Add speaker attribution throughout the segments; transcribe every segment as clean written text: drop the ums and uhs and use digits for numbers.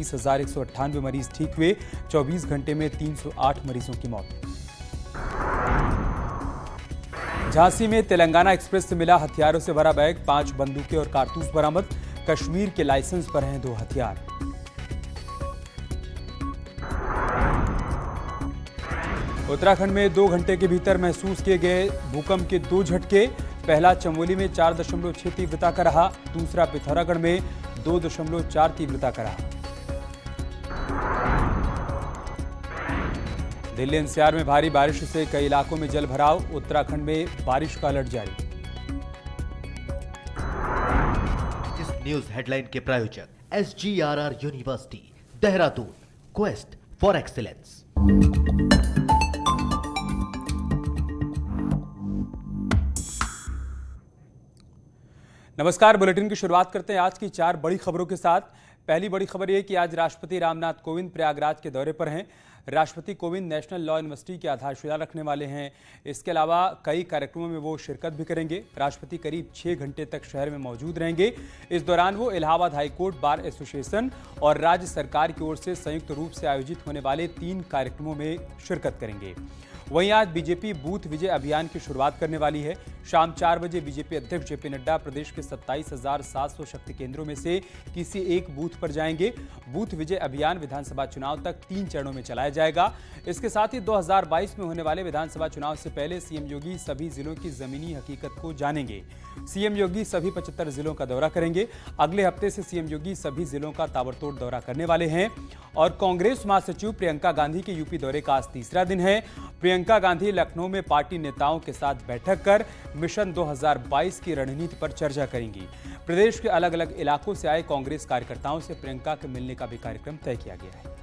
Speaker 1: 30,198 मरीज ठीक हुए। 24 घंटे में 308 मरीजों की मौत। झांसी में तेलंगाना एक्सप्रेस से मिला हथियारों से भरा बैग, 5 बंदूकें और कारतूस बरामद। कश्मीर के लाइसेंस पर हैं 2 हथियार। उत्तराखंड में 2 घंटे के भीतर महसूस किए गए भूकंप के 2 झटके। पहला चमोली में 4.6 तीव्रता का रहा, दूसरा पिथौरागढ़ में 2.4 तीव्रता का रहा। दिल्ली एनसीआर में भारी बारिश से कई इलाकों में जल भराव। उत्तराखंड में बारिश का अलर्ट जारी।
Speaker 2: इस न्यूज हेडलाइन के प्रायोजक SGRR university Dehradun, quest for excellence.
Speaker 1: नमस्कार, बुलेटिन की शुरुआत करते हैं आज की 4 बड़ी खबरों के साथ। पहली बड़ी खबर यह कि आज राष्ट्रपति रामनाथ कोविंद प्रयागराज के दौरे पर हैं। राष्ट्रपति कोविंद नेशनल लॉ यूनिवर्सिटी की आधारशिला रखने वाले हैं। इसके अलावा कई कार्यक्रमों में वो शिरकत भी करेंगे। राष्ट्रपति करीब 6 घंटे तक शहर में मौजूद रहेंगे। इस दौरान वो इलाहाबाद हाईकोर्ट बार एसोसिएशन और राज्य सरकार की ओर से संयुक्त रूप से आयोजित होने वाले 3 कार्यक्रमों में शिरकत करेंगे। वहीं आज बीजेपी बूथ विजय अभियान की शुरुआत करने वाली है। शाम 4 बजे बीजेपी अध्यक्ष जेपी नड्डा प्रदेश के 27,700 शक्ति केंद्रों में से किसी एक बूथ पर जाएंगे। बूथ विजय अभियान विधानसभा चुनाव तक 3 चरणों में चलाया जाएगा। इसके साथ ही 2022 में होने वाले विधानसभा चुनाव से पहले सीएम योगी सभी जिलों की जमीनी हकीकत को जानेंगे। सीएम योगी सभी 75 जिलों का दौरा करेंगे। अगले हफ्ते से सीएम योगी सभी जिलों का ताबड़तोड़ दौरा करने वाले हैं। और कांग्रेस महासचिव प्रियंका गांधी के यूपी दौरे का आज तीसरा दिन है। प्रियंका गांधी लखनऊ में पार्टी नेताओं के साथ बैठक कर मिशन 2022 की रणनीति पर चर्चा करेंगी। प्रदेश के अलग अलग इलाकों से आए कांग्रेस कार्यकर्ताओं से प्रियंका के मिलने का भी कार्यक्रम तय किया गया है।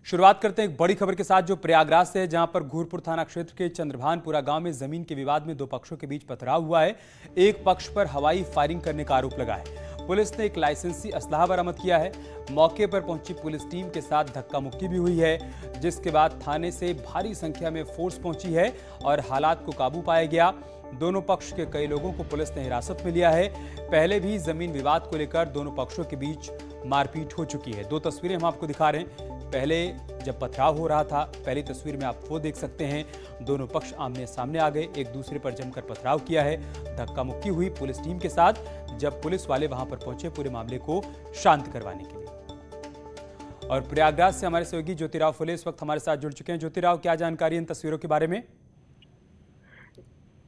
Speaker 1: शुरुआत करते हैं एक बड़ी खबर के साथ जो प्रयागराज से है, जहां पर घूरपुर थाना क्षेत्र के चंद्रभानपुरा गांव में जमीन के विवाद में 2 पक्षों के बीच पथराव हुआ है। एक पक्ष पर हवाई फायरिंग करने का आरोप लगा है। पुलिस ने एक लाइसेंसी असलाहा बरामद किया है। मौके पर पहुंची पुलिस टीम के साथ धक्का मुक्की भी हुई है, जिसके बाद थाने से भारी संख्या में फोर्स पहुंची है और हालात को काबू पाया गया। दोनों पक्ष के कई लोगों को पुलिस ने हिरासत में लिया है। पहले भी जमीन विवाद को लेकर दोनों पक्षों के बीच मारपीट हो चुकी है। 2 तस्वीरें हम आपको दिखा रहे हैं। पहले जब पथराव हो रहा था, पहली तस्वीर में आप वो देख सकते हैं, दोनों पक्ष आमने सामने आ गए, एक दूसरे पर जमकर पथराव किया है। धक्का मुक्की हुई पुलिस टीम के साथ जब पुलिस वाले वहां पर पहुंचे पूरे मामले को शांत करवाने के लिए। और प्रयागराज से हमारे सहयोगी ज्योतिराव फुले इस वक्त हमारे साथ जुड़ चुके हैं। ज्योतिराव, क्या जानकारी इन तस्वीरों के बारे में?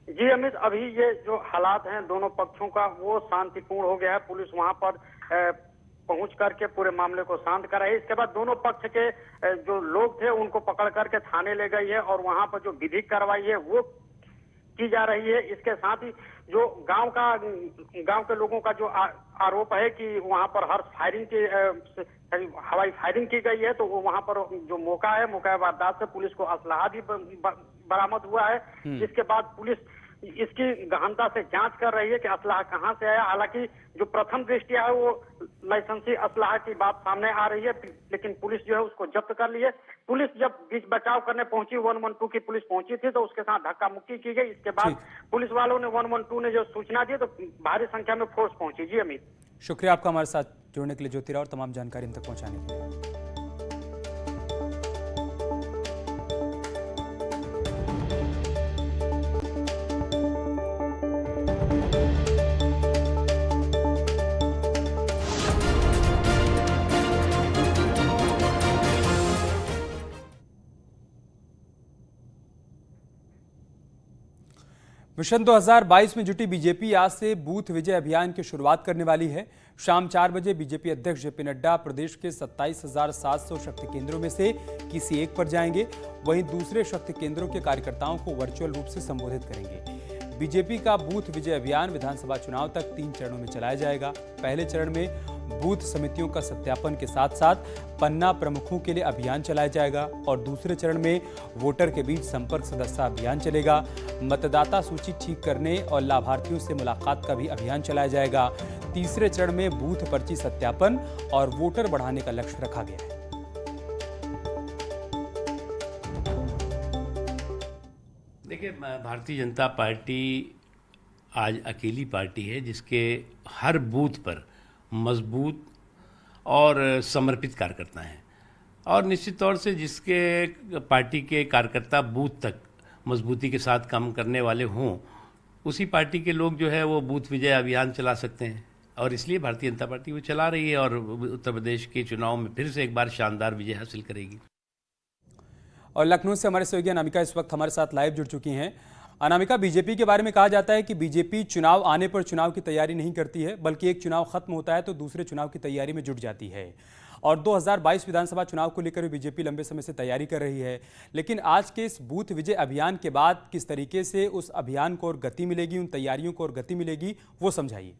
Speaker 3: जी अमित, अभी ये जो हालात हैं दोनों पक्षों का वो शांतिपूर्ण हो गया है। पुलिस वहां पर पहुंच करके पूरे मामले को शांत कर रही है। इसके बाद दोनों पक्ष के जो लोग थे उनको पकड़ करके थाने ले गई है और वहां पर जो विधिक कार्रवाई है वो की जा रही है। इसके साथ ही जो गांव के लोगों का जो आरोप है कि वहां पर हवाई फायरिंग की गई है, तो वो वहां पर जो मौका वारदात से पुलिस को असलाहा भी बरामद हुआ है। इसके बाद पुलिस इसकी गहनता से जांच कर रही है कि असलाहा कहां से आया। हालांकि जो प्रथम दृष्टिया है वो लाइसेंसी असलाहा की बात सामने आ रही है, लेकिन पुलिस जो है उसको जब्त कर ली है। पुलिस जब बीच बचाव करने पहुंची, 112 की पुलिस पहुंची थी, तो उसके साथ धक्का मुक्की की गई। इसके बाद पुलिस वालों ने 112 ने जो सूचना दी तो भारी संख्या में फोर्स पहुंची। जी अमित,
Speaker 1: शुक्रिया आपका हमारे साथ जुड़ने के लिए ज्योतिराव और तमाम जानकारी हम तक पहुंचाने के लिए। मिशन 2022 में जुटी बीजेपी आज से बूथ विजय अभियान की शुरुआत करने वाली है। शाम 4 बजे बीजेपी अध्यक्ष जेपी नड्डा प्रदेश के 27,700 शक्ति केंद्रों में से किसी एक पर जाएंगे। वहीं दूसरे शक्ति केंद्रों के कार्यकर्ताओं को वर्चुअल रूप से संबोधित करेंगे। बीजेपी का बूथ विजय अभियान विधानसभा चुनाव तक 3 चरणों में चलाया जाएगा। पहले चरण में बूथ समितियों का सत्यापन के साथ साथ पन्ना प्रमुखों के लिए अभियान चलाया जाएगा और दूसरे चरण में वोटर के बीच संपर्क सदस्यता अभियान चलेगा। मतदाता सूची ठीक करने और लाभार्थियों से मुलाकात का भी अभियान चलाया जाएगा। तीसरे चरण में बूथ पर्ची सत्यापन और वोटर बढ़ाने का लक्ष्य रखा गया है।
Speaker 4: देखिए, भारतीय जनता पार्टी आज अकेली पार्टी है जिसके हर बूथ पर मजबूत और समर्पित कार्यकर्ता हैं, और निश्चित तौर से जिसके पार्टी के कार्यकर्ता बूथ तक मजबूती के साथ काम करने वाले हों, उसी पार्टी के लोग जो है वो बूथ विजय अभियान चला सकते हैं। और इसलिए भारतीय जनता पार्टी वो चला रही है और उत्तर प्रदेश के चुनाव में फिर से एक बार शानदार विजय हासिल करेगी।
Speaker 1: और लखनऊ से हमारे सहयोगी अनामिका इस वक्त हमारे साथ लाइव जुड़ चुकी हैं। अनामिका, बीजेपी के बारे में कहा जाता है कि बीजेपी चुनाव आने पर चुनाव की तैयारी नहीं करती है, बल्कि एक चुनाव खत्म होता है तो दूसरे चुनाव की तैयारी में जुट जाती है। और 2022 विधानसभा चुनाव को लेकर भी बीजेपी लंबे समय से तैयारी कर रही है, लेकिन आज के इस बूथ विजय अभियान के बाद किस तरीके से उस अभियान को और गति मिलेगी, उन तैयारियों को और गति मिलेगी, वो समझाइए।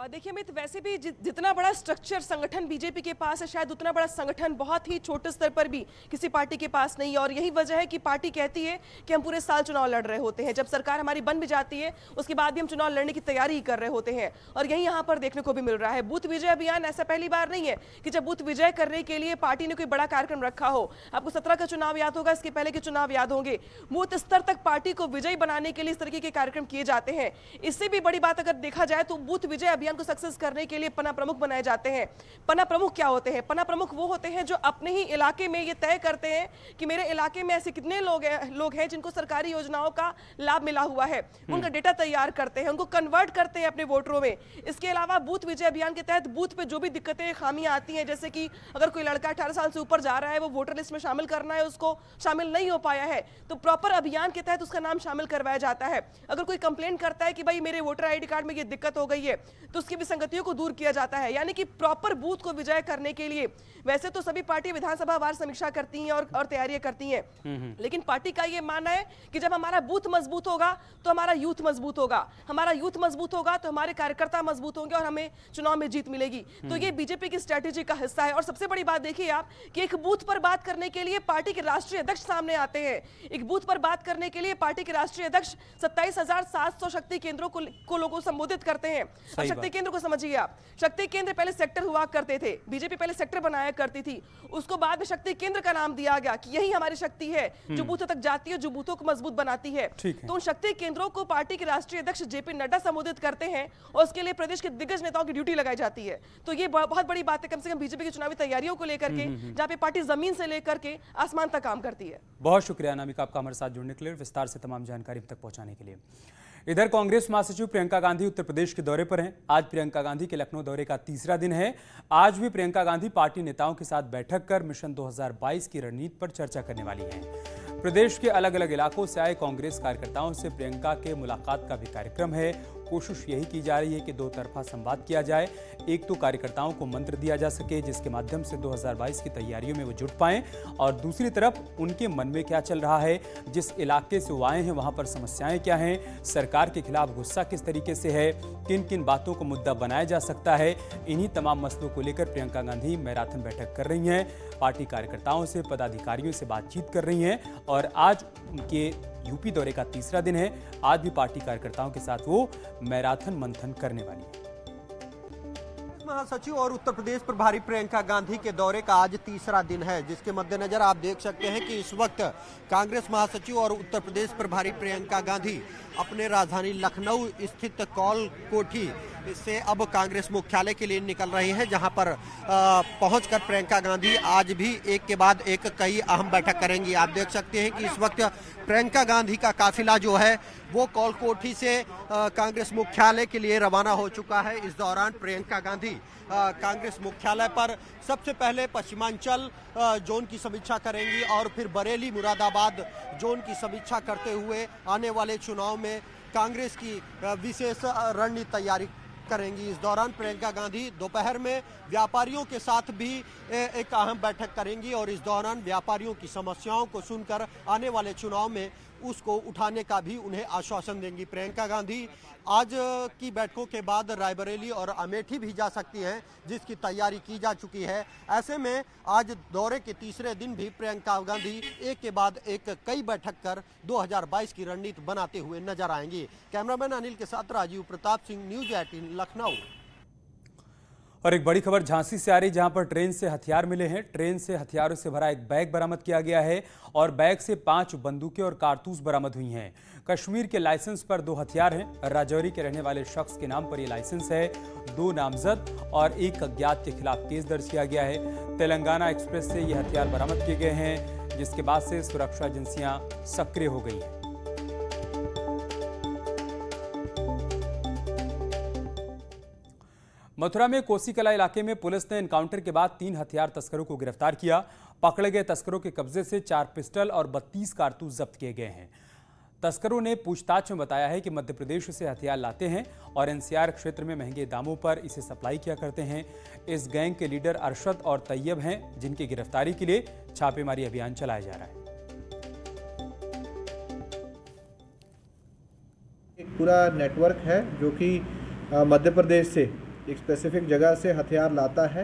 Speaker 5: देखिए अमित, वैसे भी जितना बड़ा स्ट्रक्चर संगठन बीजेपी के पास है, शायद उतना बड़ा संगठन बहुत ही छोटे स्तर पर भी किसी पार्टी के पास नहीं है। और यही वजह है कि पार्टी कहती है कि हम पूरे साल चुनाव लड़ रहे होते हैं। जब सरकार हमारी बन भी जाती है उसके बाद भी हम चुनाव लड़ने की तैयारी ही कर रहे होते हैं, और यही यहाँ पर देखने को भी मिल रहा है। बूथ विजय अभियान ऐसा पहली बार नहीं है कि जब बूथ विजय करने के लिए पार्टी ने कोई बड़ा कार्यक्रम रखा हो। आपको 17 का चुनाव याद होगा, इसके पहले के चुनाव याद होंगे। बूथ स्तर तक पार्टी को विजयी बनाने के लिए इस तरीके के कार्यक्रम किए जाते हैं। इससे भी बड़ी बात अगर देखा जाए तो बूथ विजय अभियान को सक्सेस करने के लिए पन्ना प्रमुख बनाए जाते हैं। पन्ना प्रमुख क्या होते हैं? पन्ना प्रमुख वो होते हैं जो अपने ही इलाके में ये तय करते हैं कि मेरे इलाके में ऐसे कितने लोग हैं जिनको सरकारी योजनाओं का लाभ मिला हुआ है। उनका डेटा तैयार करते हैं, उनको कन्वर्ट करते हैं अपने वोटरों में। इसके अलावा बूथ विजय अभियान के तहत बूथ पे जो भी दिक्कतें खामियां आती हैं, जैसे कि अगर कोई लड़का 18 साल से ऊपर जा रहा है, वो वोटर लिस्ट में शामिल करना है, उसको शामिल नहीं हो पाया है, तो प्रॉपर अभियान के तहत उसका नाम शामिल करवाया जाता है। अगर कोई कंप्लेंट करता है कि भाई मेरे वोटर आईडी कार्ड में ये दिक्कत हो गई है, तो उसकी विसंगतियों को दूर किया जाता है। यानी कि प्रॉपर बूथ को विजय करने के लिए वैसे तो सभी पार्टी विधानसभा वार समीक्षा करती हैं और तैयारियां करती हैं, लेकिन पार्टी का ये मानना है कि जब हमारा बूथ मजबूत होगा तो हमारा यूथ मजबूत होगा, हमारा यूथ मजबूत होगा तो हमारे कार्यकर्ता मजबूत होंगे और हमें चुनाव में जीत मिलेगी। तो ये बीजेपी की स्ट्रेटेजी का हिस्सा है। और सबसे बड़ी बात देखिए आप कि एक बूथ पर बात करने के लिए पार्टी के राष्ट्रीय अध्यक्ष सामने आते हैं। एक बूथ पर बात करने के लिए पार्टी के राष्ट्रीय अध्यक्ष 27,700 शक्ति केंद्रों को लोगों संबोधित करते हैं। अब शक्ति केंद्र को समझिए आप, शक्ति केंद्र पहले सेक्टर हुआ करते थे, बीजेपी पहले सेक्टर बनाया करती थी, उसको बाद में शक्ति केंद्र का नाम दिया गया कि यही हमारी शक्ति है जो बूथों तक जाती है, जो बूथों को मजबूत बनाती है। तो उन शक्ति केंद्रों को पार्टी के राष्ट्रीय अध्यक्ष जेपी नड्डा संबोधित करते हैं और उसके लिए प्रदेश के दिग्गज नेताओं की ड्यूटी लगाई जाती है। तो ये बहुत बड़ी बात है, कम से कम बीजेपी की चुनावी तैयारियों को लेकर के, जहां पे पार्टी जमीन से लेकर के आसमान तक काम करती है।
Speaker 1: बहुत शुक्रिया अनामिका आपका हमारे साथ जुड़ने के लिए, विस्तार से तमाम जानकारी तक पहुंचाने के लिए। इधर कांग्रेस महासचिव प्रियंका गांधी उत्तर प्रदेश के दौरे पर हैं। आज प्रियंका गांधी के लखनऊ दौरे का तीसरा दिन है। आज भी प्रियंका गांधी पार्टी नेताओं के साथ बैठक कर मिशन 2022 की रणनीति पर चर्चा करने वाली हैं। प्रदेश के अलग अलग इलाकों से आए कांग्रेस कार्यकर्ताओं से प्रियंका के मुलाकात का भी कार्यक्रम है। कोशिश यही की जा रही है कि दो तरफा संवाद किया जाए। एक तो कार्यकर्ताओं को मंत्र दिया जा सके जिसके माध्यम से 2022 की तैयारियों में वो जुट पाएं, और दूसरी तरफ उनके मन में क्या चल रहा है, जिस इलाके से वो आए हैं वहां पर समस्याएं क्या हैं, सरकार के खिलाफ गुस्सा किस तरीके से है, किन किन बातों को मुद्दा बनाया जा सकता है। इन्हीं तमाम मसलों को लेकर प्रियंका गांधी मैराथन बैठक कर रही हैं। पार्टी कार्यकर्ताओं से, पदाधिकारियों से बातचीत कर रही हैं और आज उनके यूपी दौरे का तीसरा दिन है। आज भी पार्टी कार्यकर्ताओं के साथ वो मैराथन मंथन करने वाली है।
Speaker 6: महासचिव और उत्तर प्रदेश प्रभारी प्रियंका गांधी के दौरे का आज तीसरा दिन है, जिसके मद्देनजर आप देख सकते हैं कि इस वक्त कांग्रेस महासचिव और उत्तर प्रदेश प्रभारी प्रियंका गांधी अपने राजधानी लखनऊ स्थित कॉल कोठी से अब कांग्रेस मुख्यालय के लिए निकल रही हैं, जहां पर पहुंचकर प्रियंका गांधी आज भी एक के बाद एक कई अहम बैठक करेंगी। आप देख सकते हैं कि इस वक्त प्रियंका गांधी का काफिला जो है वो कॉल कोठी से कांग्रेस मुख्यालय के लिए रवाना हो चुका है। इस दौरान प्रियंका गांधी कांग्रेस मुख्यालय पर सबसे पहले पश्चिमांचल जोन की समीक्षा करेंगी और फिर बरेली मुरादाबाद जोन की समीक्षा करते हुए आने वाले चुनाव में कांग्रेस की विशेष रणनीति तैयारी करेंगी। इस दौरान प्रियंका गांधी दोपहर में व्यापारियों के साथ भी एक अहम बैठक करेंगी और इस दौरान व्यापारियों की समस्याओं को सुनकर आने वाले चुनाव में उसको उठाने का भी उन्हें आश्वासन देंगी। प्रियंका गांधी आज की बैठकों के बाद रायबरेली और अमेठी भी जा सकती हैं, जिसकी तैयारी की जा चुकी है। ऐसे में आज दौरे के तीसरे दिन भी प्रियंका गांधी एक के बाद एक कई बैठक कर 2022 की रणनीति बनाते हुए नजर आएंगी। कैमरामैन अनिल के साथ राजीव प्रताप सिंह, न्यूज 18 लखनऊ।
Speaker 1: और एक बड़ी खबर झांसी से आ रही, जहां पर ट्रेन से हथियार मिले हैं। ट्रेन से हथियारों से भरा एक बैग बरामद किया गया है और बैग से 5 बंदूकें और कारतूस बरामद हुई हैं। कश्मीर के लाइसेंस पर 2 हथियार हैं। राजौरी के रहने वाले शख्स के नाम पर यह लाइसेंस है। 2 नामजद और 1 अज्ञात के खिलाफ केस दर्ज किया गया है। तेलंगाना एक्सप्रेस से ये हथियार बरामद किए गए हैं, जिसके बाद से सुरक्षा एजेंसियां सक्रिय हो गई हैं। मथुरा में कोसीकला इलाके में पुलिस ने एनकाउंटर के बाद 3 हथियार तस्करों को गिरफ्तार किया। पकड़े गए तस्करों के कब्जे से 4 पिस्टल और 32 कारतूस जब्त किए गए हैं। तस्करों ने पूछताछ में बताया है कि मध्य प्रदेश से हथियार लाते हैं और एनसीआर क्षेत्र में महंगे दामों पर इसे सप्लाई किया करते हैं। इस गैंग के लीडर अरशद और तैयब हैं, जिनकी गिरफ्तारी के लिए छापेमारी अभियान चलाया जा रहा है।
Speaker 7: एक पूरा नेटवर्क है जो कि मध्य प्रदेश से एक स्पेसिफिक जगह से हथियार लाता है।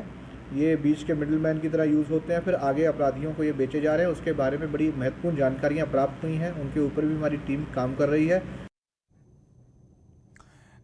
Speaker 7: ये बीच के मिडिलमैन की तरह यूज़ होते हैं, फिर आगे अपराधियों को ये बेचे जा रहे हैं। उसके बारे में बड़ी महत्वपूर्ण जानकारियां प्राप्त हुई हैं, उनके ऊपर भी हमारी टीम काम कर रही है।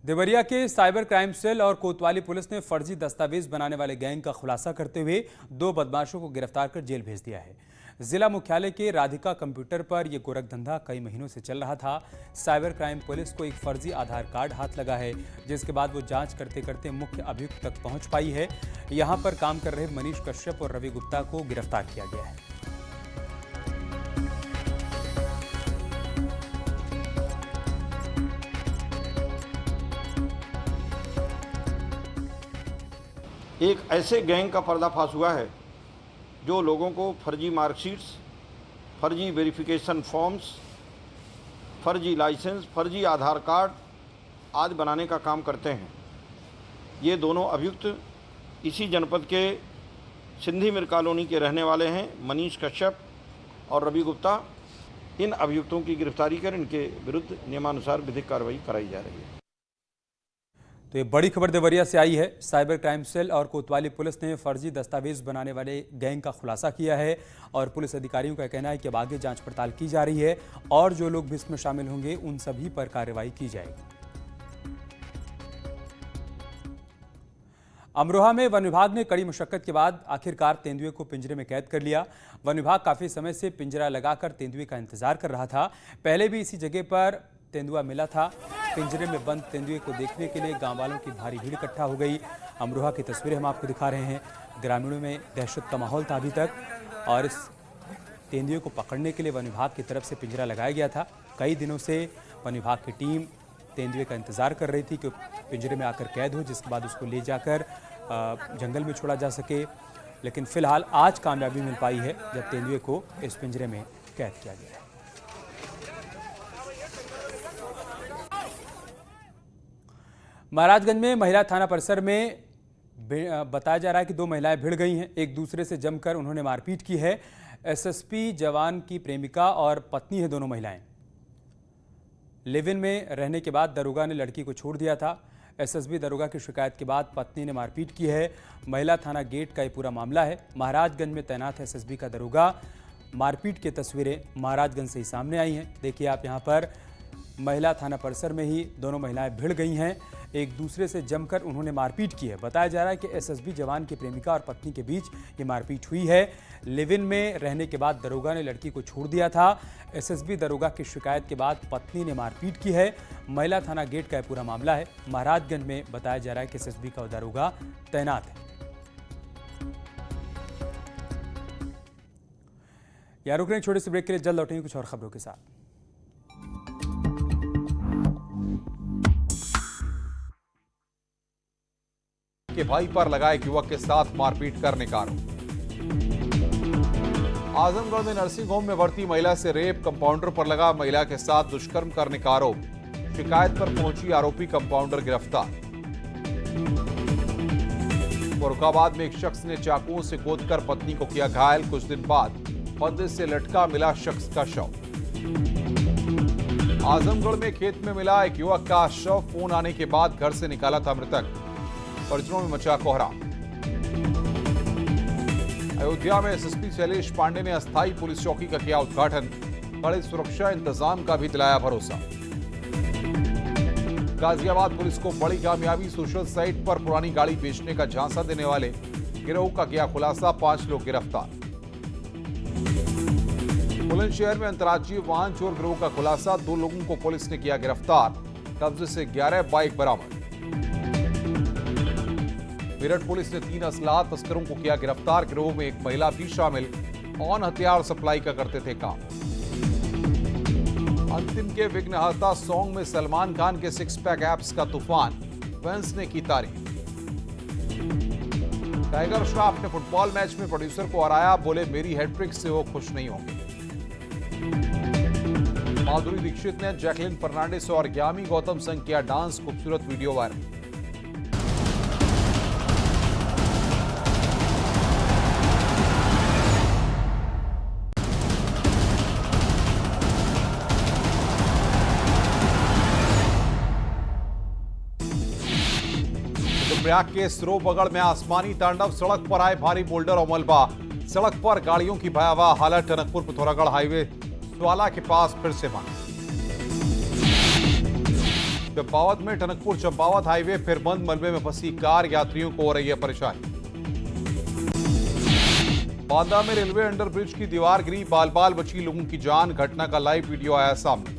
Speaker 1: देवरिया के साइबर क्राइम सेल और कोतवाली पुलिस ने फर्जी दस्तावेज बनाने वाले गैंग का खुलासा करते हुए 2 बदमाशों को गिरफ्तार कर जेल भेज दिया है। जिला मुख्यालय के राधिका कंप्यूटर पर यह गोरखधंधा कई महीनों से चल रहा था। साइबर क्राइम पुलिस को एक फर्जी आधार कार्ड हाथ लगा है, जिसके बाद वो जांच करते करते मुख्य अभियुक्त तक पहुंच पाई है। यहां पर काम कर रहे मनीष कश्यप और रवि गुप्ता को गिरफ्तार किया गया है।
Speaker 8: एक ऐसे गैंग का पर्दाफाश हुआ है जो लोगों को फर्जी मार्कशीट्स, फर्जी वेरिफिकेशन फॉर्म्स, फर्जी लाइसेंस, फर्जी आधार कार्ड आदि बनाने का काम करते हैं। ये दोनों अभियुक्त इसी जनपद के सिंधी मिर कॉलोनी के रहने वाले हैं, मनीष कश्यप और रवि गुप्ता। इन अभियुक्तों की गिरफ्तारी कर इनके विरुद्ध नियमानुसार विधिक कार्रवाई कराई जा रही है।
Speaker 1: तो ये बड़ी खबर देवरिया से आई है। साइबर क्राइम सेल और कोतवाली पुलिस ने फर्जी दस्तावेज बनाने वाले गैंग का खुलासा किया है और पुलिस अधिकारियों का कहना है कि अब आगे जांच पड़ताल की जा रही है और जो लोग भी इसमें शामिल होंगे उन सभी पर कार्रवाई की जाएगी। अमरोहा में वन विभाग ने कड़ी मशक्कत के बाद आखिरकार तेंदुए को पिंजरे में कैद कर लिया। वन विभाग काफी समय से पिंजरा लगाकर तेंदुए का इंतजार कर रहा था। पहले भी इसी जगह पर तेंदुआ मिला था। पिंजरे में बंद तेंदुए को देखने के लिए गांव वालों की भारी भीड़ इकट्ठा हो गई। अमरोहा की तस्वीरें हम आपको दिखा रहे हैं। ग्रामीणों में दहशत का माहौल था अभी तक और इस तेंदुए को पकड़ने के लिए वन विभाग की तरफ से पिंजरा लगाया गया था। कई दिनों से वन विभाग की टीम तेंदुए का इंतजार कर रही थी कि पिंजरे में आकर कैद हो, जिसके बाद उसको ले जाकर जंगल में छोड़ा जा सके। लेकिन फिलहाल आज कामयाबी मिल पाई है जब तेंदुए को इस पिंजरे में कैद किया गया है। महाराजगंज में महिला थाना परिसर में बताया जा रहा है कि 2 महिलाएं भिड़ गई हैं। एक दूसरे से जमकर उन्होंने मारपीट की है। एसएसपी जवान की प्रेमिका और पत्नी है दोनों महिलाएं। लिव इन में रहने के बाद दरोगा ने लड़की को छोड़ दिया था। एसएसबी दरोगा की शिकायत के बाद पत्नी ने मारपीट की है। महिला थाना गेट का ये पूरा मामला है। महाराजगंज में तैनात एसएसबी का दरोगा। मारपीट की तस्वीरें महाराजगंज से ही सामने आई हैं। देखिए आप यहाँ पर महिला थाना परिसर में ही दोनों महिलाएं भिड़ गई हैं। एक दूसरे से जमकर उन्होंने मारपीट की है। बताया जा रहा है कि एसएसबी जवान की प्रेमिका और पत्नी के बीच ये मारपीट हुई है। लिव इन में रहने के बाद दरोगा ने लड़की को छोड़ दिया था। एसएसबी दरोगा की शिकायत के बाद पत्नी ने मारपीट की है। महिला थाना गेट का पूरा मामला है। महाराजगंज में बताया जा रहा है कि एसएसबी का दरोगा तैनात है। यार रुक रहे हैं छोटे से ब्रेक के लिए, जल्द लौटेंगे कुछ और खबरों के साथ।
Speaker 9: के भाई पर लगा एक युवक के साथ मारपीट करने का आरोप। आजमगढ़ में नर्सिंग होम में भर्ती महिला से रेप, कंपाउंडर पर लगा महिला के साथ दुष्कर्म करने का आरोप। शिकायत पर पहुंची आरोपी कंपाउंडर गिरफ्तार। फर्रुखाबाद में एक शख्स ने चाकुओं से गोदकर पत्नी को किया घायल। कुछ दिन बाद पर्दे से लटका मिला शख्स का शव। आजमगढ़ में खेत में मिला एक युवक का शव। फोन आने के बाद घर से निकाला था मृतक। परिजनों में मचा कोहराम। अयोध्या में एसएसपी शैलेश पांडे ने अस्थायी पुलिस चौकी का किया उद्घाटन। कड़े सुरक्षा इंतजाम का भी दिलाया भरोसा। गाजियाबाद पुलिस को बड़ी कामयाबी, सोशल साइट पर पुरानी गाड़ी बेचने का झांसा देने वाले गिरोह का किया खुलासा, 5 लोग गिरफ्तार। बुलंदशहर में अंतर्राज्यीय वाहन चोर गिरोह का खुलासा, 2 लोगों को पुलिस ने किया गिरफ्तार, कब्जे से 11 बाइक बरामद। मेरठ पुलिस ने 3 असलाह तस्करों को किया गिरफ्तार, गिरोह में एक महिला भी शामिल, ऑन हथियार सप्लाई का करते थे काम। अंतिम के विघ्नहर्ता सॉन्ग में सलमान खान के 6 पैक एप्स का तूफान, फैंस ने की तारीफ। टाइगर श्रॉफ ने फुटबॉल मैच में प्रोड्यूसर को हराया, बोले मेरी हैट्रिक से वो खुश नहीं होंगे। माधुरी दीक्षित ने जैकलिन फर्नांडिस और यामी गौतम संग किया डांस, खूबसूरत वीडियो वायरल। प्रयाग के सरोबगढ़ में आसमानी तांडव, सड़क पर आए भारी बोल्डर और मलबा, सड़क पर गाड़ियों की भयावह हालत। टनकपुर पिथौरागढ़ हाईवे स्वाला के पास फिर से बंद। चंपावत में टनकपुर चंपावत हाईवे फिर बंद, मलबे में फंसी कार, यात्रियों को हो रही है परेशानी। बांदा में रेलवे अंडरब्रिज की दीवार गिरी, बाल बाल बची लोगों की जान, घटना का लाइव वीडियो आया सामने।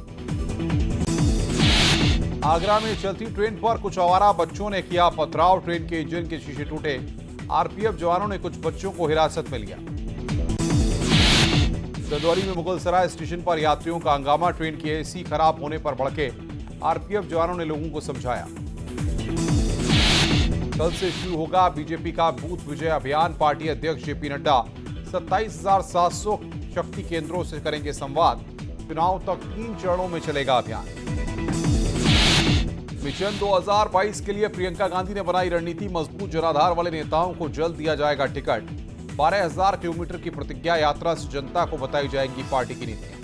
Speaker 9: आगरा में चलती ट्रेन पर कुछ आवारा बच्चों ने किया पथराव, ट्रेन के इंजन के शीशे टूटे, आरपीएफ जवानों ने कुछ बच्चों को हिरासत में लिया। ददौरी में मुगलसराय स्टेशन पर यात्रियों का हंगामा, ट्रेन की एसी खराब होने पर भड़के, आरपीएफ जवानों ने लोगों को समझाया। कल से शुरू होगा बीजेपी का बूथ विजय अभियान, पार्टी अध्यक्ष जेपी नड्डा 27,700 शक्ति केंद्रों से करेंगे संवाद, चुनाव तक 3 चरणों में चलेगा अभियान। मिशन 2022 के लिए प्रियंका गांधी ने बनाई रणनीति, मजबूत जनाधार वाले नेताओं को जल्द दिया जाएगा टिकट। 12,000 किलोमीटर की प्रतिज्ञा यात्रा से जनता को बताई जाएंगी पार्टी की नीतियां।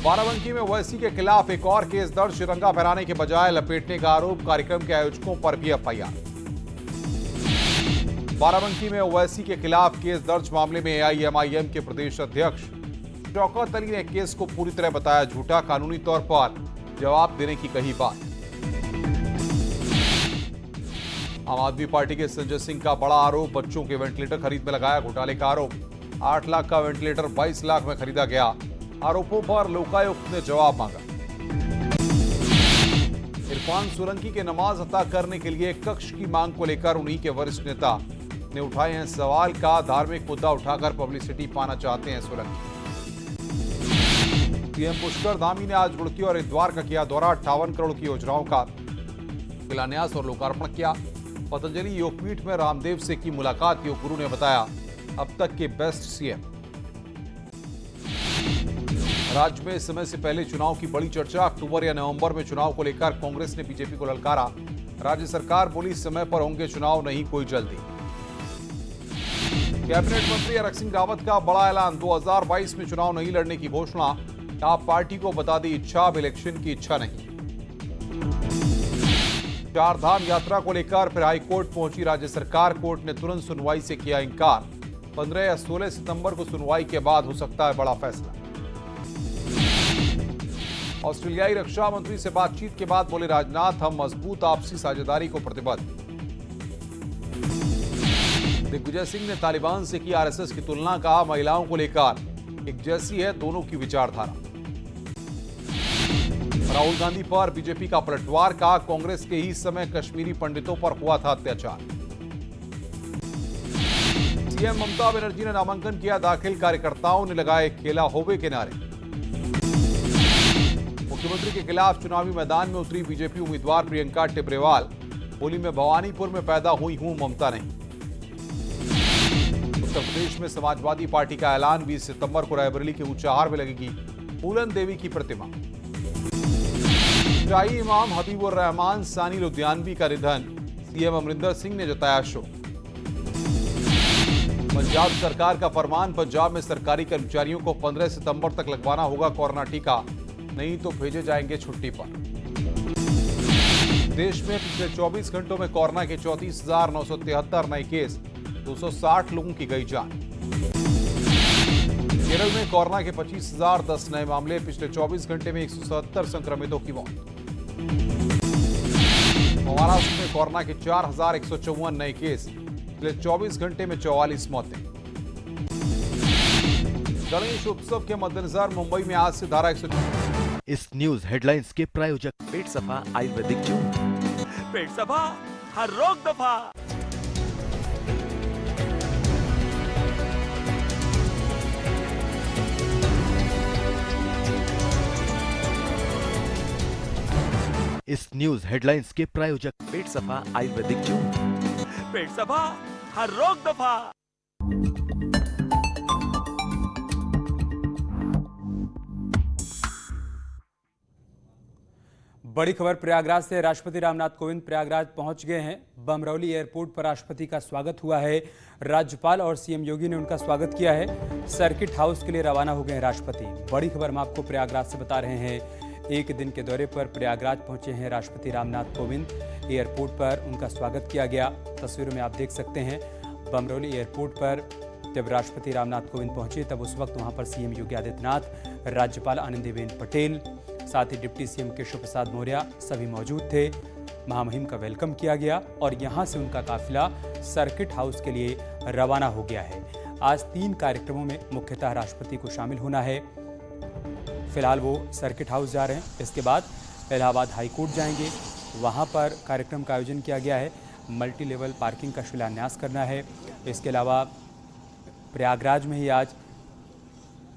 Speaker 9: बाराबंकी में ओवैसी के खिलाफ एक और केस दर्ज, तिरंगा फहराने के बजाय लपेटने का आरोप, कार्यक्रम के आयोजकों पर भी एफआईआर। बाराबंकी में ओवैसी के खिलाफ केस दर्ज, मामले में एआईएमआईएम के प्रदेश अध्यक्ष शौकत अली ने केस को पूरी तरह बताया झूठा, कानूनी तौर पर जवाब देने की कही बात। आम आदमी पार्टी के संजय सिंह का बड़ा आरोप, बच्चों के वेंटिलेटर खरीद में लगाया घोटाले का आरोप। 8 लाख का वेंटिलेटर 22 लाख में खरीदा गया, आरोपों पर लोकायुक्त ने जवाब मांगा। इरफान सोलंकी के नमाज अता करने के लिए कक्ष की मांग को लेकर उन्हीं के वरिष्ठ नेता ने उठाए हैं सवाल का, धार्मिक मुद्दा उठाकर पब्लिसिटी पाना चाहते हैं सोलंकी। सीएम पुष्कर धामी ने आज रुड़की और हरिद्वार का किया दौरा, 58 करोड़ की योजनाओं का शिलान्यास और लोकार्पण किया। पतंजलि योगपीठ में रामदेव से की मुलाकात, योग गुरु ने बताया अब तक के बेस्ट सीएम। राज्य में समय से पहले चुनाव की बड़ी चर्चा, अक्टूबर या नवंबर में चुनाव को लेकर कांग्रेस ने बीजेपी को ललकारा, राज्य सरकार बोली समय पर होंगे चुनाव, नहीं कोई जल्दी। कैबिनेट मंत्री हरक सिंह रावत का बड़ा ऐलान, 2022 में चुनाव नहीं लड़ने की घोषणा, आप पार्टी को बता दी इच्छा, अब इलेक्शन की इच्छा नहीं। 4 धाम यात्रा को लेकर फिर हाईकोर्ट पहुंची राज्य सरकार, कोर्ट ने तुरंत सुनवाई से किया इंकार, 15 या 16 सितंबर को सुनवाई के बाद हो सकता है बड़ा फैसला। ऑस्ट्रेलियाई रक्षा मंत्री से बातचीत के बाद बोले राजनाथ, हम मजबूत आपसी साझेदारी को प्रतिबद्ध। दिग्विजय सिंह ने तालिबान से की आरएसएस की तुलना, कहा महिलाओं को लेकर एक जैसी है दोनों की विचारधारा। राहुल गांधी पर बीजेपी का पलटवार, कहा कांग्रेस के ही समय कश्मीरी पंडितों पर हुआ था अत्याचार। सीएम ममता बनर्जी ने नामांकन किया दाखिल, कार्यकर्ताओं ने लगाए खेला होवे के नारे। मुख्यमंत्री के खिलाफ चुनावी मैदान में उतरी बीजेपी उम्मीदवार प्रियंका टिब्रेवाल, बोली मैं भवानीपुर में पैदा हुई हूं, ममता नहीं। उत्तर प्रदेश में समाजवादी पार्टी का ऐलान, 20 सितंबर को रायबरेली के ऊंचाहार में लगेगी फूलन देवी की प्रतिमा। शाही इमाम हबीबुर रहमान सानी लुधियानवी का निधन, सीएम अमरिंदर सिंह ने जताया शोक। पंजाब सरकार का फरमान, पंजाब में सरकारी कर्मचारियों को 15 सितंबर तक लगवाना होगा कोरोना टीका, नहीं तो भेजे जाएंगे छुट्टी पर। देश में पिछले 24 घंटों में कोरोना के 34,973 नए केस, 260 लोगों की गई जान। केरल में कोरोना के 25,010 नए मामले, पिछले 24 घंटे में 177 संक्रमितों की मौत। महाराष्ट्र में कोरोना के 4,154 नए केस, पिछले 24 घंटे में 44 मौतें। गणेश उत्सव के मद्देनजर मुंबई में आज से धारा 100।
Speaker 2: इस न्यूज हेडलाइंस के प्रायोजक
Speaker 10: पेट सफा आयुर्वेदिक जून, पेट सफा हर रोग दफा।
Speaker 2: इस न्यूज हेडलाइंस के प्रायोजक
Speaker 10: पेट सफा आयुर्वेदिक जून, पेट सफा हर रोग दफा।
Speaker 1: बड़ी खबर प्रयागराज से। राष्ट्रपति रामनाथ कोविंद प्रयागराज पहुंच गए हैं। बमरौली एयरपोर्ट पर राष्ट्रपति का स्वागत हुआ है। राज्यपाल और सीएम योगी ने उनका स्वागत किया है। सर्किट हाउस के लिए रवाना हो गए हैं राष्ट्रपति। बड़ी खबर हम आपको प्रयागराज से बता रहे हैं। एक दिन के दौरे पर प्रयागराज पहुंचे हैं राष्ट्रपति रामनाथ कोविंद। एयरपोर्ट पर उनका स्वागत किया गया। तस्वीरों में आप देख सकते हैं बमरौली एयरपोर्ट पर जब राष्ट्रपति रामनाथ कोविंद पहुंचे तब उस वक्त वहां पर सीएम योगी आदित्यनाथ, राज्यपाल आनंदीबेन पटेल, साथ ही डिप्टी सीएम केशव प्रसाद मौर्य सभी मौजूद थे। महामहिम का वेलकम किया गया और यहां से उनका काफिला सर्किट हाउस के लिए रवाना हो गया है। आज 3 कार्यक्रमों में मुख्यतः राष्ट्रपति को शामिल होना है। फिलहाल वो सर्किट हाउस जा रहे हैं। इसके बाद इलाहाबाद हाईकोर्ट जाएंगे। वहां पर कार्यक्रम का आयोजन किया गया है। मल्टी लेवल पार्किंग का शिलान्यास करना है। इसके अलावा प्रयागराज में ही आज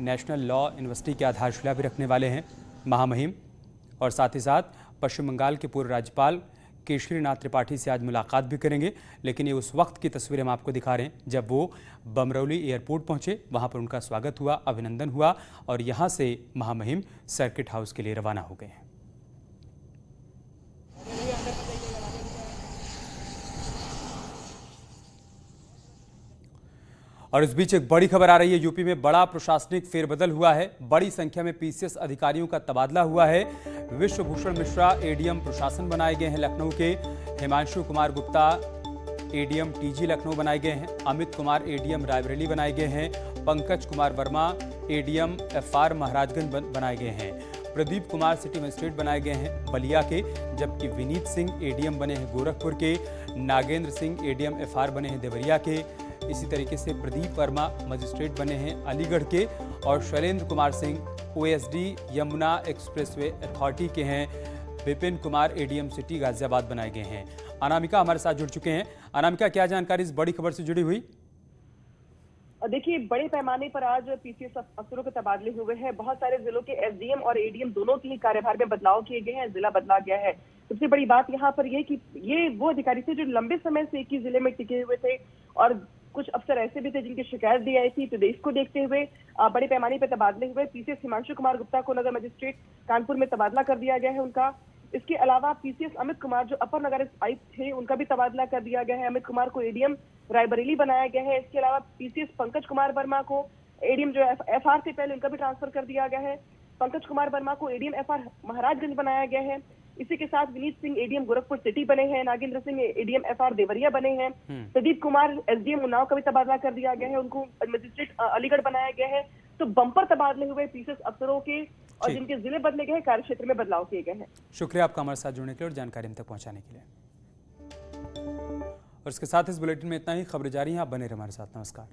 Speaker 1: नेशनल लॉ यूनिवर्सिटी की आधारशिला भी रखने वाले हैं महामहिम, और साथ ही साथ पश्चिम बंगाल के पूर्व राज्यपाल केशरीनाथ त्रिपाठी से आज मुलाकात भी करेंगे। लेकिन ये उस वक्त की तस्वीरें हम आपको दिखा रहे हैं जब वो बमरौली एयरपोर्ट पहुंचे, वहां पर उनका स्वागत हुआ, अभिनंदन हुआ और यहां से महामहिम सर्किट हाउस के लिए रवाना हो गए हैं। और इस बीच एक बड़ी खबर आ रही है। यूपी में बड़ा प्रशासनिक फेरबदल हुआ है। बड़ी संख्या में पीसीएस अधिकारियों का तबादला हुआ है। विश्वभूषण मिश्रा एडीएम प्रशासन बनाए गए हैं लखनऊ के। हिमांशु कुमार गुप्ता एडीएम टीजी लखनऊ बनाए गए हैं। अमित कुमार एडीएम रायबरेली बनाए गए हैं। पंकज कुमार वर्मा एडीएम एफआर महाराजगंज बनाए गए हैं। प्रदीप कुमार सिटी मजिस्ट्रेट बनाए गए हैं बलिया के, जबकि विनीत सिंह एडीएम बने हैं गोरखपुर के। नागेंद्र सिंह एडीएम एफआर बने हैं देवरिया के। इसी तरीके से प्रदीप वर्मा मजिस्ट्रेट बने हैं अलीगढ़ के और Shailendra Kumar Singh OSD Yamuna expressway authority के हैं। विपिन कुमार एडीएम सिटी गाजियाबाद बनाए गए हैं। अनामिका हमारे साथ जुड़ चुके हैं। अनामिका, क्या जानकारी इस बड़ी खबर से जुड़ी हुई?
Speaker 5: देखिए, बड़े पैमाने पर आज पीसीएस अफसरों के तबादले हुए हैं। बहुत सारे जिलों के एसडीएम और एडीएम दोनों की कार्यभार में बदलाव किए गए हैं। जिला बदला गया है। सबसे बड़ी बात यहाँ पर यह कि ये वो अधिकारी थे जो लंबे समय से एक ही जिले में टिके हुए थे और कुछ अफसर ऐसे भी थे जिनकी शिकायत दी आई थी। तो देश को देखते हुए बड़े पैमाने पर तबादले हुए। पीसीएस हिमांशु कुमार गुप्ता को नगर मजिस्ट्रेट कानपुर में तबादला कर दिया गया है उनका। इसके अलावा पीसीएस अमित कुमार जो अपर नगर आयुक्त थे उनका भी तबादला कर दिया गया है। अमित कुमार को एडीएम रायबरेली बनाया गया है। इसके अलावा पीसीएस पंकज कुमार वर्मा को एडीएम जो एफआर से पहले उनका भी ट्रांसफर कर दिया गया है। पंकज कुमार वर्मा को एडीएम एफआर महाराजगंज बनाया गया है। इसी के साथ विनीत सिंह एडीएम गोरखपुर सिटी बने हैं। नागेंद्र सिंह एडीएम एफआर देवरिया बने हैं। प्रदीप कुमार एसडीएम उन्नाव का भी तबादला कर दिया गया है। उनको मजिस्ट्रेट अलीगढ़ बनाया गया है। तो बम्पर तबादले हुए पीसीएस अफसरों के और जिनके जिले बदले गए, कार्य क्षेत्र में बदलाव किए गए हैं।
Speaker 1: शुक्रिया आपका हमारे साथ जुड़ने के लिए और जानकारी हम तक पहुंचाने के लिए। और इसके साथ इस बुलेटिन में इतना ही। खबरें जारी हैं, आप बने रहिए हमारे साथ। नमस्कार।